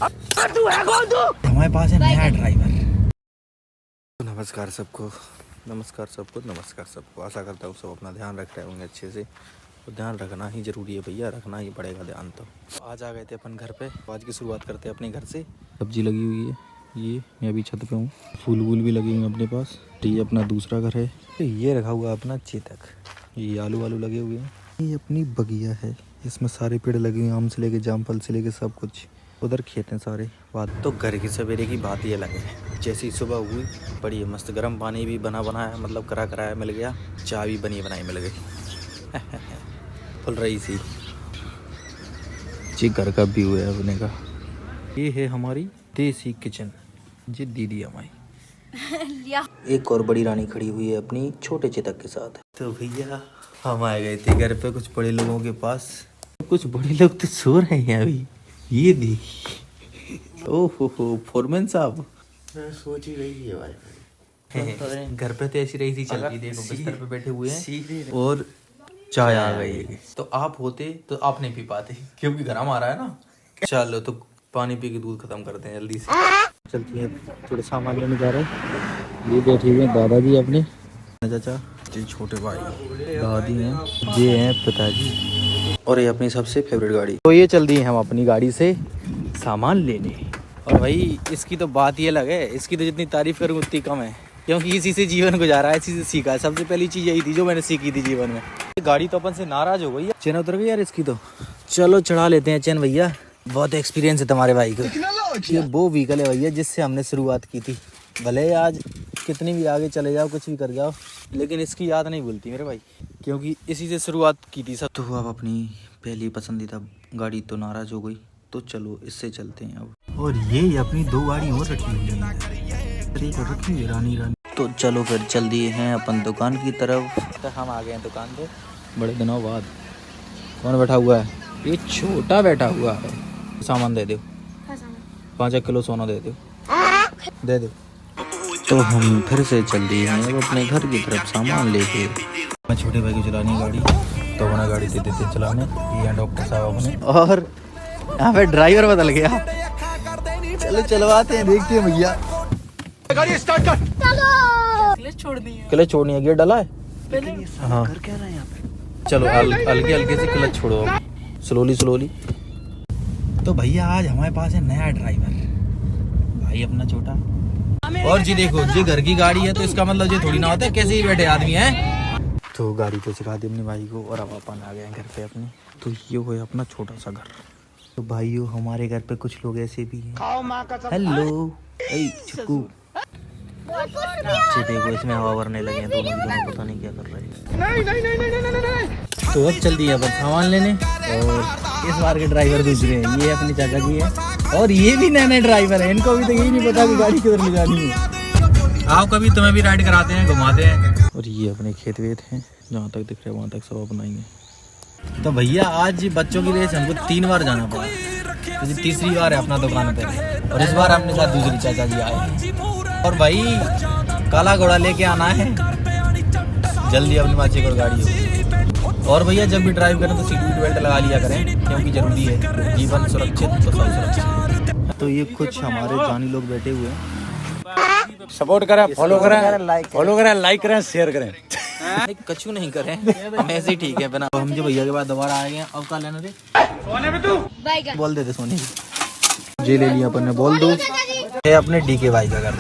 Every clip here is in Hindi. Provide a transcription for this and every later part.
तू है कौन तू? हमारे पास है नया ड्राइवर। नमस्कार सबको, नमस्कार सबको, नमस्कार सबको। आशा करता हूँ सब अपना ध्यान रख रहे होंगे अच्छे से। तो ध्यान रखना ही ज़रूरी है भैया, रखना ही पड़ेगा ध्यान। तो आज आ गए थे अपन घर पे। आज की शुरुआत करते हैं अपने घर से। सब्जी लगी हुई है, ये मैं अभी छत पे हूँ। फूल वूल भी लगे हुए हैं अपने पास। ये अपना दूसरा घर है। ये रखा हुआ अपना चेतक। ये आलू वालू लगे हुए हैं। ये अपनी बगिया है, इसमें सारे पेड़ लगे हुए हैं, आम से लेके जामफल से लेके सब कुछ। उधर खेत हैं सारे। बात तो घर की सवेरे की बात ही अलग है। जैसी सुबह हुई बड़ी मस्त गर्म पानी भी बना बनाया, मतलब करा कराया मिल गया। चाय भी बनी बनाई मिल गई। खुल रही सी जी। घर का व्यू है अपने का। ये है हमारी देसी किचन। जी दीदी हमारी। एक और बड़ी रानी खड़ी हुई है अपनी छोटे चेतक के साथ। तो भैया हम आ गए थे घर पे कुछ बड़े लोगों के पास। कुछ बड़े लोग तो सो रहे हैं अभी। ये देख, ओहो फोरमैन साहब। सोच ही रही है भाई। घर पे तो ऐसी रही थी चल रही। देखो बिस्तर पे बैठे हुए हैं और चाय आ गई है। तो आप होते तो आप नहीं पी पाते, क्योंकि गर्म आ रहा है ना। चलो तो पानी पी के दूध खत्म करते हैं जल्दी से। चलती है, थोड़ा सामान लेने जा रहे हैं। ये बैठे हुए हैं दादाजी अपने, चाचा जी, छोटे भाई, दादी हैं, ये हैं पिताजी, और ये अपनी सबसे फेवरेट गाड़ी। तो ये चल दी है हम अपनी गाड़ी से सामान लेने। और भाई इसकी तो बात ही अलग है। इसकी तो जितनी तारीफ करूँ उतनी कम है, क्योंकि इसी से जीवन गुजारा है, इसी से सीखा है। सबसे पहली चीज यही थी जो मैंने सीखी थी जीवन में। गाड़ी तो अपन से नाराज हो गई है। चैन उतर गई यार इसकी तो। चलो चढ़ा लेते हैं चैन भैया। बहुत एक्सपीरियंस है तुम्हारे भाई को। ये वो व्हीकल है भैया जिससे हमने शुरुआत की थी। भले आज कितनी भी आगे चले जाओ, कुछ भी कर जाओ, लेकिन इसकी याद नहीं भूलती मेरे भाई, क्योंकि इसी से शुरुआत की थी सब। तो अब अपनी पहली पसंदीदा गाड़ी तो नाराज हो गई, तो चलो इससे चलते हैं अब। और ये अपनी दो गाड़ी और रखी हुई है, रखी हुई रानी रानी। तो चलो फिर चल दिए हैं अपन दुकान की तरफ। तो हम आ गए हैं दुकान पे बड़े दिनों बाद। कौन बैठा हुआ है? ये छोटा बैठा हुआ है। सामान दे दो, 5 किलो सोना दे दो, दे दो। तो हम फिर से चल दिए हैं अब अपने घर की तरफ सामान लेके। मैं छोटे भाई को चलानी गाड़ी, तो अपना गाड़ी दे देते चलाने। ये डॉक्टर साहब अपने, और यहाँ पे ड्राइवर बदल गया। चलो चलवाते हैं, देखते हैं भैया। गाड़ी स्टार्ट कर। क्लच छोड़नी है, गियर डाला है हाँ। घर क्या रहा है यहाँ पे? चलो हल्के हल्के से क्लच छोड़ो, स्लोली स्लोली। तो भैया आज हमारे पास है नया ड्राइवर, भाई अपना छोटा। और जी देखो, जी घर की गाड़ी है तो इसका मतलब ये थोड़ी ना होता है कैसे ही बैठे आदमी है। तो गाड़ी तो सिखा दी अपने भाई को, और अब अपन आ गए घर पे अपने। तो ये हो अपना छोटा सा घर। तो भाइयों हमारे घर पे कुछ लोग ऐसे भी हैं। हेलो चिक्कू, देखो इसमें हवा भरने लगे हैं दोनों, पता नहीं क्या कर रहे हैं। तो अब चल दिए अपन सामान लेने, और इस बार के ड्राइवर दूसरे हैं। ये अपनी चाचा की है, और ये भी नए नए ड्राइवर है। इनको भी तो यही नहीं पता कि गाड़ी किधर ले जानी है। आओ कभी तुम्हें भी राइड कराते हैं, घुमाते हैं। और ये अपने खेत वेत हैं, जहाँ तक दिख रहे हैं वहाँ तक सब अपना ही है। तो भैया आज बच्चों की रेस हमको 3 बार जाना पड़ा, तो तीसरी बार है अपना दुकान पे। और इस बार अपने साथ दूसरी चाचा जी आए। और भाई काला घोड़ा लेके आना है जल्दी अपनी माची को गाड़ी हो। और भैया जब भी ड्राइव करें तो सीट बेल्ट लगा लिया करें, क्योंकि जरूरी है, जीवन सुरक्षित तो सब सुरक्षित। तो ये कुछ हमारे जानी लोग बैठे हुए हैं। सपोर्ट करें, फॉलो करें, लाइक करें, शेयर करें। कछु नहीं करें, हम ऐसे ही ठीक है बना। तो हम जो भैया के बाद दोबारा आए हैं। अब क्या लेना थे? सोने में तू बोल देते सोने की। जी ले लिया अपन ने, बोल दो। ये अपने डीके भाई का घर।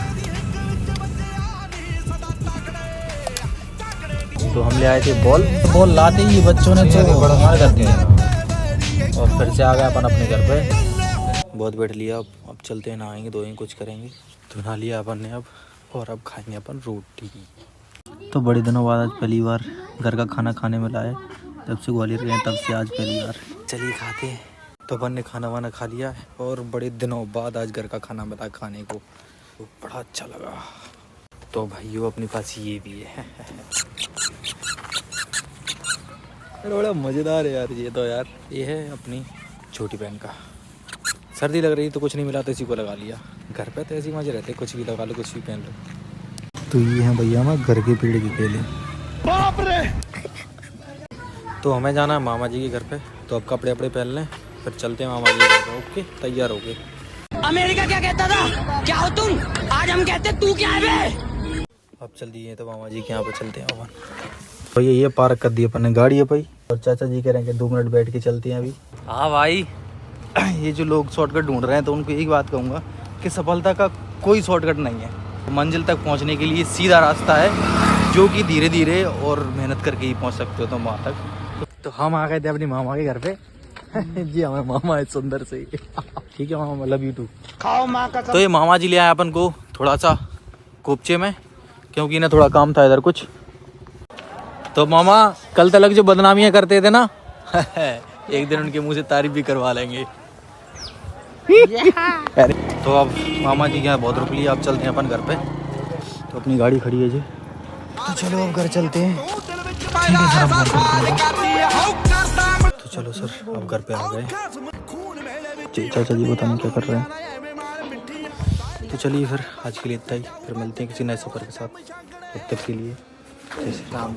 तो हम ले आए थे बॉल लाते ही बच्चों ने तो बड़ा कर दिया, और फिर से आ गए अपन अपने घर पे। बहुत बैठ लिया, अब चलते हैं, नहाएंगे धोएंगे, कुछ करेंगे। तो नहा लिया अपन ने अब, और अब खाएंगे अपन रोटी। तो बड़े दिनों बाद आज पहली बार घर का खाना खाने में लाए। जब से ग्वालियर गए तब से आज पहली बार। चलिए खाते हैं। तो अपन ने खाना वाना खा लिया है, और बड़े दिनों बाद आज घर का खाना मिला खाने को, तो बड़ा अच्छा लगा। तो भाइयों अपने पास ये भी है। बड़ा मज़ेदार है यार ये तो। यार ये है अपनी छोटी बहन का। सर्दी लग रही तो कुछ नहीं मिला तो इसी को लगा लिया। घर पे तो ऐसे ही मजे रहते, कुछ भी लगा लो, कुछ भी पहन लो। तो ये है भैया हमारे घर के पेड़ के केले। बाप रे। तो हमें जाना है मामा जी के घर पे, तो अब कपड़े वपड़े पहन लें, फिर चलते हैं मामा जी के घर पे। ओके, तैयार हो गए। अमेरिका क्या कहता था, क्या हो तुम, आज हम कहते तू क्या है बे। अब चल दिए तो मामा जी के यहाँ पे चलते हैं अपन। तो ये पार्क कर दी अपन ने गाड़ी है भाई, और चाचा जी कह रहे हैं कि 2 मिनट बैठ के चलते हैं अभी। हाँ भाई, ये जो लोग शॉर्टकट ढूंढ रहे हैं तो उनको एक बात कहूँगा कि सफलता का कोई शॉर्टकट नहीं है। मंजिल तक पहुँचने के लिए सीधा रास्ता है, जो कि धीरे धीरे और मेहनत करके ही पहुँच सकते हो तुम वहाँ तक। तो हम आ गए थे अपनी मामा के घर पे। जी हमारे मामा है सुंदर से। ठीक है मामा, लव यू टू। खाओ माँ का। तो ये मामा जी ले आए अपन को थोड़ा सा कोपचे में, क्योंकि इन्हें थोड़ा काम था इधर कुछ। तो मामा कल तक जो बदनामियां करते थे ना, एक दिन उनके मुंह से तारीफ भी करवा लेंगे। तो अब मामा जी के यहाँ बहुत रुक लिया, अब चलते हैं अपन घर पे। तो अपनी गाड़ी खड़ी है जी, तो चलो अब घर चलते हैं। ठीक है सर, अब घर पे। तो चलो सर, अब घर पे आ गए। चाचा जी पता नहीं क्या कर रहे हैं। तो चलिए फिर आज के लिए इतना ही, फिर मिलते हैं किसी नए सफ़र के साथ। तब तक के लिए जय श्री राम।